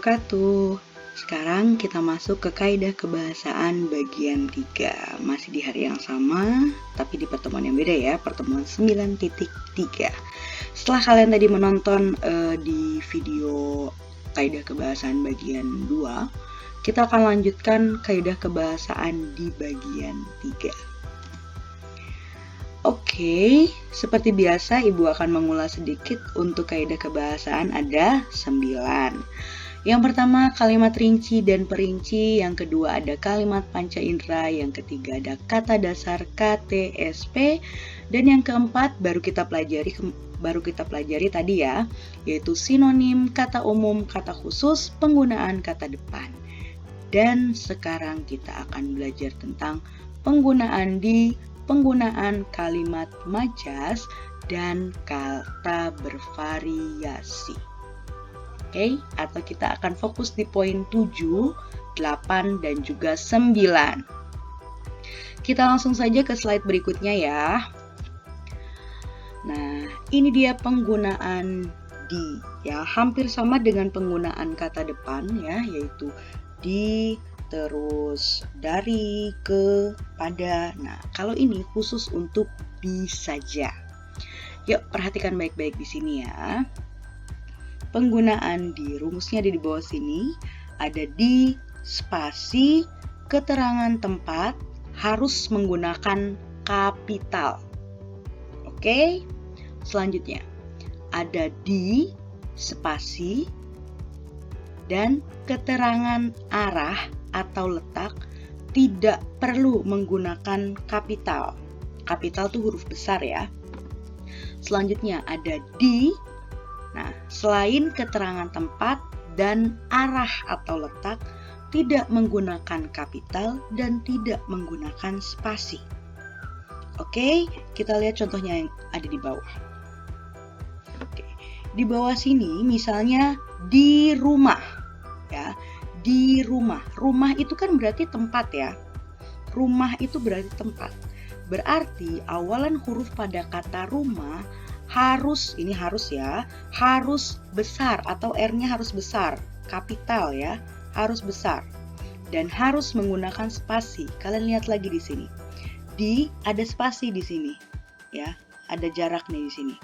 wabarakatuh. Sekarang kita masuk ke kaidah kebahasaan bagian 3. Masih di hari yang sama, tapi di pertemuan yang beda ya, pertemuan 9.3. Setelah kalian tadi menonton di video kaidah kebahasaan bagian 2, kita akan lanjutkan kaidah kebahasaan di bagian 3. Oke, seperti biasa Ibu akan mengulas sedikit untuk kaidah kebahasaan ada 9. Yang pertama kalimat rinci dan perinci, yang kedua ada kalimat panca indera, yang ketiga ada kata dasar KTSP, dan yang keempat baru kita pelajari tadi ya, yaitu sinonim, kata umum, kata khusus, penggunaan kata depan. Dan sekarang kita akan belajar tentang penggunaan kalimat majas dan kata bervariasi. Oke, atau kita akan fokus di poin 7, 8, dan juga 9. Kita langsung saja ke slide berikutnya ya. Nah, ini dia penggunaan di, ya, hampir sama dengan penggunaan kata depan ya, yaitu di, terus dari, ke, pada. Nah, kalau ini khusus untuk di saja. Yuk, perhatikan baik-baik di sini ya. Penggunaan di, rumusnya ada di bawah sini. Ada di, spasi, keterangan tempat harus menggunakan kapital. Oke, selanjutnya ada di, spasi, dan keterangan arah atau letak tidak perlu menggunakan kapital. Kapital itu huruf besar ya. Selanjutnya ada di. Nah, selain keterangan tempat dan arah atau letak tidak menggunakan kapital dan tidak menggunakan spasi. Oke, kita lihat contohnya yang ada di bawah. Oke, di bawah sini misalnya di rumah ya. Di rumah. Rumah itu kan berarti tempat ya. Rumah itu berarti tempat. Berarti awalan huruf pada kata rumah harus besar atau R-nya harus besar, kapital ya, harus besar. Dan harus menggunakan spasi. Kalian lihat lagi di sini. Di, ada spasi di sini. Ya, ada jarak nih di sini.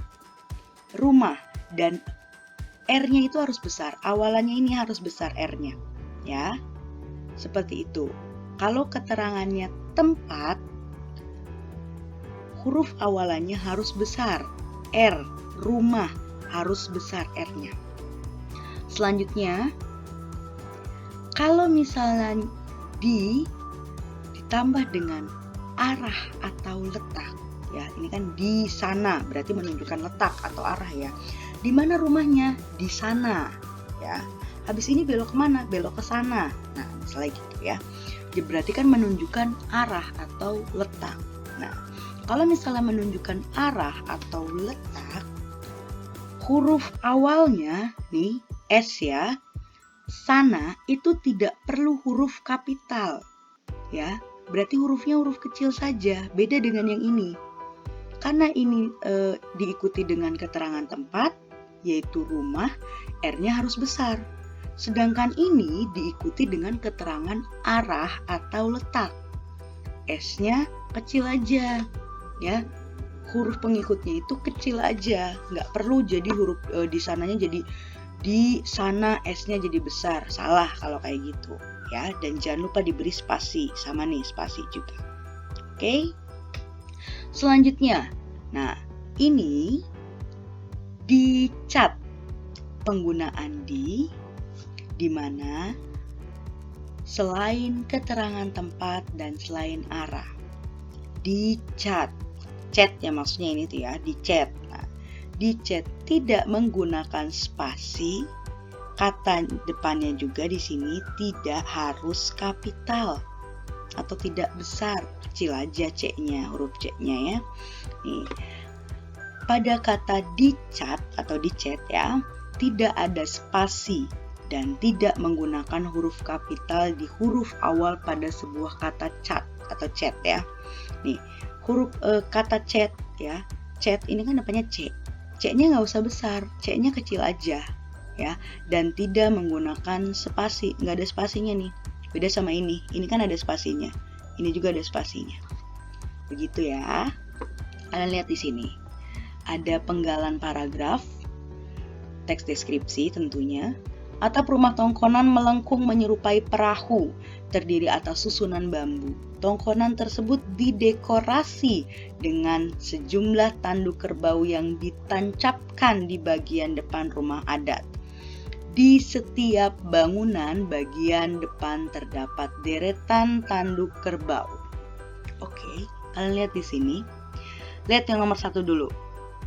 Rumah dan R-nya itu harus besar. Awalannya ini harus besar R-nya. Ya, seperti itu. Kalau keterangannya tempat, huruf awalannya harus besar. R, rumah, harus besar R-nya. Selanjutnya, kalau misalnya ditambah dengan arah atau letak, ya ini kan di sana, berarti menunjukkan letak atau arah ya. Di mana rumahnya? Di sana, ya. Habis ini belok kemana? Belok ke sana. Nah, misalnya gitu ya. Jadi berarti kan menunjukkan arah atau letak. Nah, kalau misalnya menunjukkan arah atau letak, huruf awalnya nih S ya, sana itu tidak perlu huruf kapital. Ya, berarti hurufnya huruf kecil saja, beda dengan yang ini. Karena ini diikuti dengan keterangan tempat, yaitu rumah, R-nya harus besar. Sedangkan ini diikuti dengan keterangan arah atau letak. S-nya kecil aja, ya. Huruf pengikutnya itu kecil aja, nggak perlu jadi huruf di sananya jadi di sana S-nya jadi besar. Salah kalau kayak gitu, ya. Dan jangan lupa diberi spasi, sama nih spasi juga. Oke. Selanjutnya, nah ini dicat penggunaan di mana selain keterangan tempat dan selain arah dicat, cat ya maksudnya ini tuh ya, dicat. Nah, dicat tidak menggunakan spasi, kata depannya juga di sini tidak harus kapital atau tidak besar, kecil aja C-nya, huruf C-nya ya. Nih, pada kata dicat atau dicat ya, tidak ada spasi dan tidak menggunakan huruf kapital di huruf awal pada sebuah kata cat atau chat ya. Nih, huruf kata chat ya. Chat ini kan depannya C. C-nya nggak usah besar, C-nya kecil aja. ya, dan tidak menggunakan spasi. Nggak ada spasinya nih. Beda sama ini kan ada spasinya. Ini juga ada spasinya. Begitu ya. Kalian lihat di sini. Ada penggalan paragraf, teks deskripsi tentunya. Atap rumah tongkonan melengkung menyerupai perahu, terdiri atas susunan bambu. Tongkonan tersebut didekorasi dengan sejumlah tanduk kerbau yang ditancapkan di bagian depan rumah adat. Di setiap bangunan bagian depan terdapat deretan tanduk kerbau. Oke, kalian lihat di sini. Lihat yang nomor 1 dulu.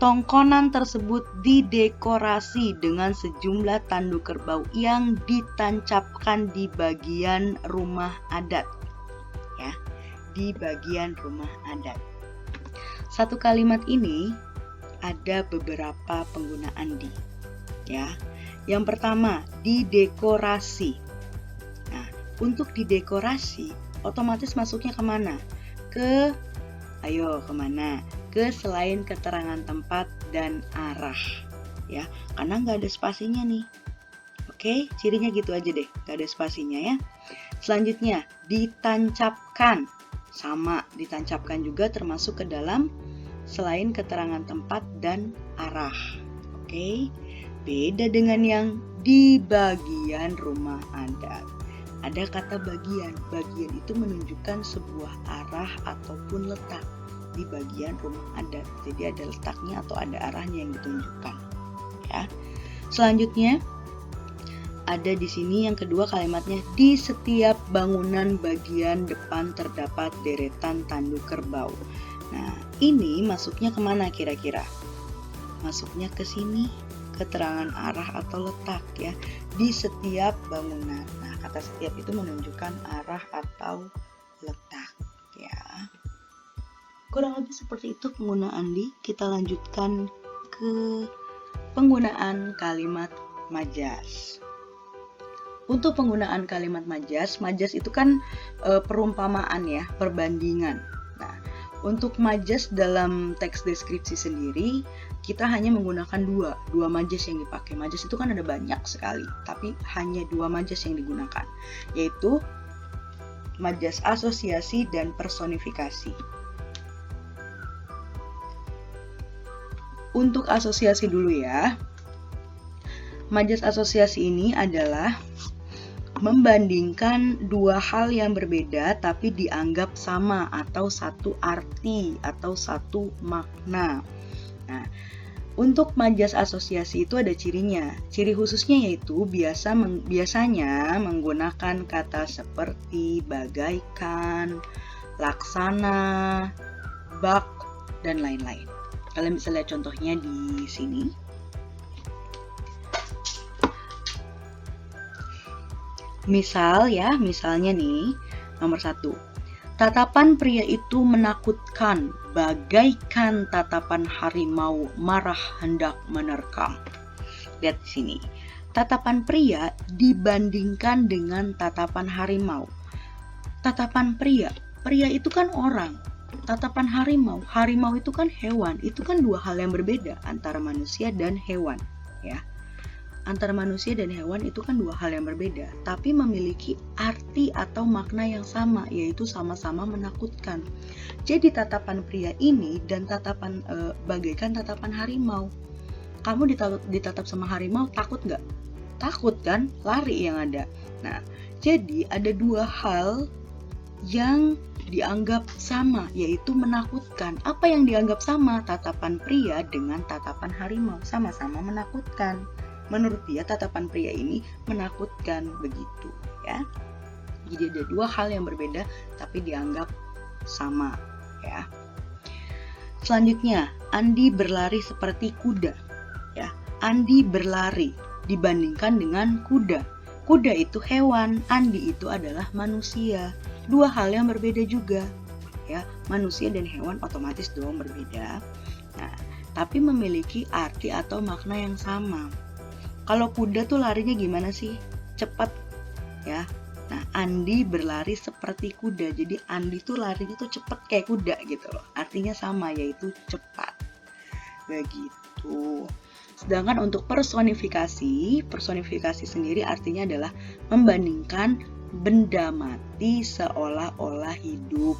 Tongkonan tersebut didekorasi dengan sejumlah tanduk kerbau yang ditancapkan di bagian rumah adat. Ya, di bagian rumah adat. Satu kalimat ini ada beberapa penggunaan di. Ya. Yang pertama, didekorasi. Nah, untuk didekorasi, otomatis masuknya kemana? Kemana? Ke selain keterangan tempat dan arah, ya, karena nggak ada spasinya nih. Oke, cirinya gitu aja deh, nggak ada spasinya ya. Selanjutnya, ditancapkan. Sama, ditancapkan juga termasuk ke dalam selain keterangan tempat dan arah. Oke, beda dengan yang di bagian rumah adat. Ada kata bagian. Bagian itu menunjukkan sebuah arah ataupun letak di bagian rumah adat. Jadi ada letaknya atau ada arahnya yang ditunjukkan. Ya. Selanjutnya ada di sini yang kedua kalimatnya, di setiap bangunan bagian depan terdapat deretan tanduk kerbau. Nah, ini masuknya kemana kira-kira? Masuknya ke sini, keterangan arah atau letak ya, di setiap bangunan. Nah, kata setiap itu menunjukkan arah atau letak ya. Kurang lebih seperti itu penggunaan di. Kita lanjutkan ke penggunaan kalimat majas. Untuk penggunaan kalimat majas itu kan perumpamaan ya, perbandingan. Nah, untuk majas dalam teks deskripsi sendiri, kita hanya menggunakan dua majas yang dipakai. Majas itu kan ada banyak sekali, tapi hanya 2 majas yang digunakan, yaitu majas asosiasi dan personifikasi. Untuk asosiasi dulu ya. Majas asosiasi ini adalah membandingkan 2 hal yang berbeda tapi dianggap sama atau satu arti atau satu makna. Nah, untuk majas asosiasi itu ada cirinya. Ciri khususnya yaitu biasanya menggunakan kata seperti bagaikan, laksana, bak, dan lain-lain. Kalian bisa lihat contohnya di sini. Misalnya nih, nomor 1. Tatapan pria itu menakutkan, bagaikan tatapan harimau marah hendak menerkam. Lihat di sini. Tatapan pria dibandingkan dengan tatapan harimau. Tatapan pria itu kan orang. Tatapan harimau itu kan hewan. Itu kan 2 hal yang berbeda antara manusia dan hewan, ya. Antara manusia dan hewan itu kan 2 hal yang berbeda, tapi memiliki arti atau makna yang sama, yaitu sama-sama menakutkan. Jadi tatapan pria ini dan tatapan bagaikan tatapan harimau. Kamu ditatap sama harimau, takut nggak? Takut kan? Lari yang ada. Nah, jadi ada 2 hal yang dianggap sama, yaitu menakutkan. Apa yang dianggap sama? Tatapan pria dengan tatapan harimau, sama-sama menakutkan. Menurut dia tatapan pria ini menakutkan, begitu ya. Jadi ada 2 hal yang berbeda tapi dianggap sama ya. Selanjutnya, Andi berlari seperti kuda ya. Andi berlari dibandingkan dengan kuda. Kuda itu hewan, Andi itu adalah manusia. 2 hal yang berbeda juga ya. Manusia dan hewan otomatis dong berbeda. Nah, tapi memiliki arti atau makna yang sama. Kalau kuda tuh larinya gimana sih? Cepat ya. Nah, Andi berlari seperti kuda. Jadi Andi tuh larinya tuh cepat kayak kuda gitu loh. Artinya sama, yaitu cepat. Begitu. Sedangkan untuk personifikasi sendiri artinya adalah membandingkan benda mati seolah-olah hidup.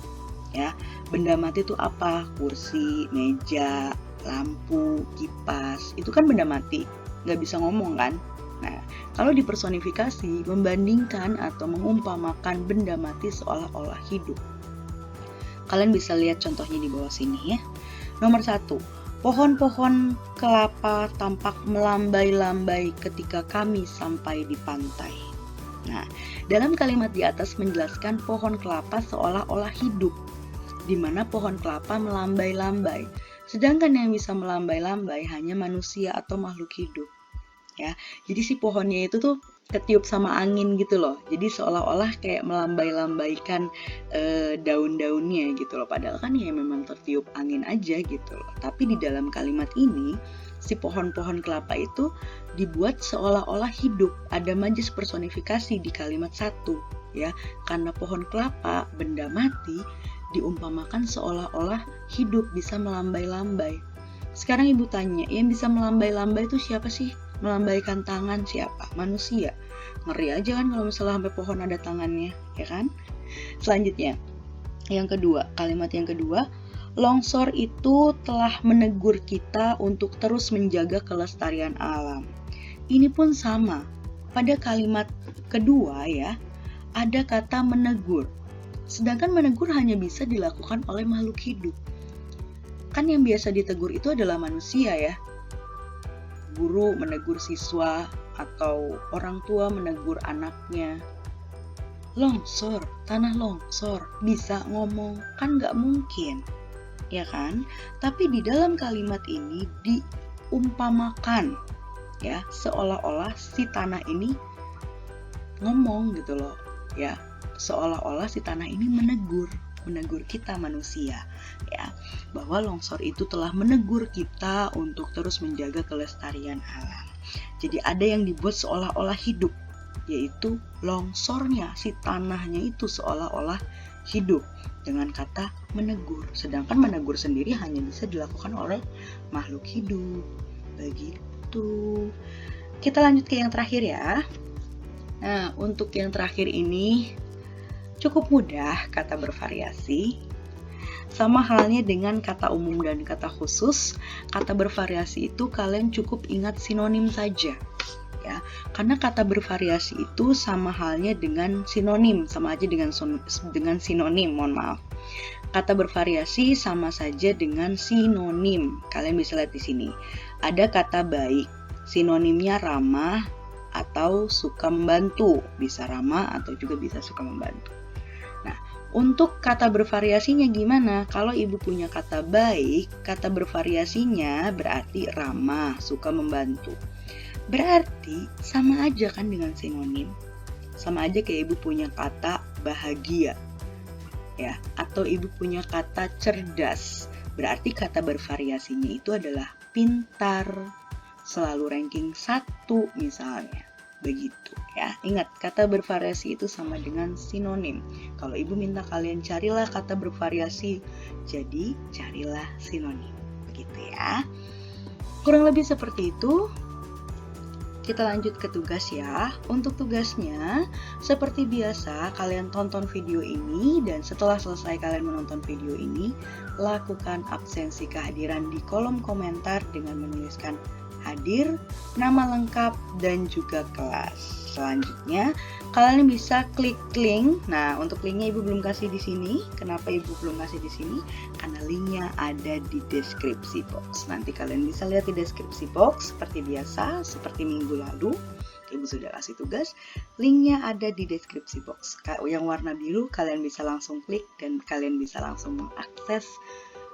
Ya, benda mati itu apa? Kursi, meja, lampu, kipas, itu kan benda mati, nggak bisa ngomong kan? Nah, kalau dipersonifikasi, membandingkan atau mengumpamakan benda mati seolah-olah hidup. Kalian bisa lihat contohnya di bawah sini ya. Nomor 1, pohon-pohon kelapa tampak melambai-lambai ketika kami sampai di pantai. Nah, dalam kalimat di atas menjelaskan pohon kelapa seolah-olah hidup, di mana pohon kelapa melambai-lambai. Sedangkan yang bisa melambai-lambai hanya manusia atau makhluk hidup. Ya, jadi si pohonnya itu tuh ketiup sama angin gitu loh. Jadi seolah-olah kayak melambai-lambaikan daun-daunnya gitu loh. Padahal kan ya memang tertiup angin aja gitu loh. Tapi di dalam kalimat ini si pohon-pohon kelapa itu dibuat seolah-olah hidup. Ada majis personifikasi di kalimat 1 ya. Karena pohon kelapa benda mati diumpamakan seolah-olah hidup, bisa melambai-lambai. Sekarang ibu tanya, yang bisa melambai-lambai itu siapa sih? Melambaikan tangan siapa? Manusia. Ngeri aja kan kalau misalnya sampai pohon ada tangannya, ya kan? Selanjutnya, yang kedua, kalimat yang kedua, longsor itu telah menegur kita untuk terus menjaga kelestarian alam. Ini pun sama. Pada kalimat kedua ya, ada kata menegur. Sedangkan menegur hanya bisa dilakukan oleh makhluk hidup. Kan yang biasa ditegur itu adalah manusia ya. Guru menegur siswa atau orang tua menegur anaknya. Longsor, tanah longsor, bisa ngomong? Kan nggak mungkin, ya kan? Tapi di dalam kalimat ini diumpamakan, ya, seolah-olah si tanah ini ngomong gitu loh, ya. Seolah-olah si tanah ini menegur kita manusia, ya, bahwa longsor itu telah menegur kita untuk terus menjaga kelestarian alam. Jadi ada yang dibuat seolah-olah hidup, yaitu longsornya, si tanahnya itu seolah-olah hidup dengan kata menegur. Sedangkan menegur sendiri hanya bisa dilakukan oleh makhluk hidup. Begitu. Kita lanjut ke yang terakhir ya. Nah, untuk yang terakhir ini cukup mudah, kata bervariasi. Sama halnya dengan kata umum dan kata khusus, kata bervariasi itu kalian cukup ingat sinonim saja. Ya, karena kata bervariasi itu sama halnya dengan sinonim, sama aja dengan sinonim, mohon maaf. Kata bervariasi sama saja dengan sinonim. Kalian bisa lihat di sini. Ada kata baik, sinonimnya ramah atau suka membantu. Bisa ramah atau juga bisa suka membantu. Nah, untuk kata bervariasinya gimana? Kalau ibu punya kata baik, kata bervariasinya berarti ramah, suka membantu. Berarti sama aja kan dengan sinonim. Sama aja kayak ibu punya kata bahagia, ya, atau ibu punya kata cerdas. Berarti kata bervariasinya itu adalah pintar, selalu ranking 1 misalnya. Begitu ya. Ingat, kata bervariasi itu sama dengan sinonim. Kalau ibu minta kalian carilah kata bervariasi, jadi carilah sinonim. Begitu ya. Kurang lebih seperti itu. Kita lanjut ke tugas ya. Untuk tugasnya, seperti biasa kalian tonton video ini dan setelah selesai kalian menonton video ini, lakukan absensi kehadiran di kolom komentar dengan menuliskan hadir, nama lengkap, dan juga kelas. Selanjutnya, kalian bisa klik link. Nah, untuk linknya ibu belum kasih di sini. Kenapa ibu belum kasih di sini? Karena linknya ada di deskripsi box. Nanti kalian bisa lihat di deskripsi box seperti biasa, seperti minggu lalu. Ibu sudah kasih tugas. Linknya ada di deskripsi box. Yang warna biru kalian bisa langsung klik dan kalian bisa langsung mengakses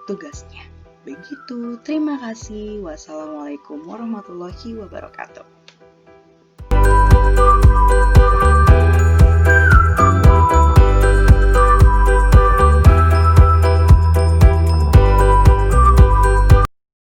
tugasnya. Begitu, terima kasih. Wassalamualaikum warahmatullahi wabarakatuh.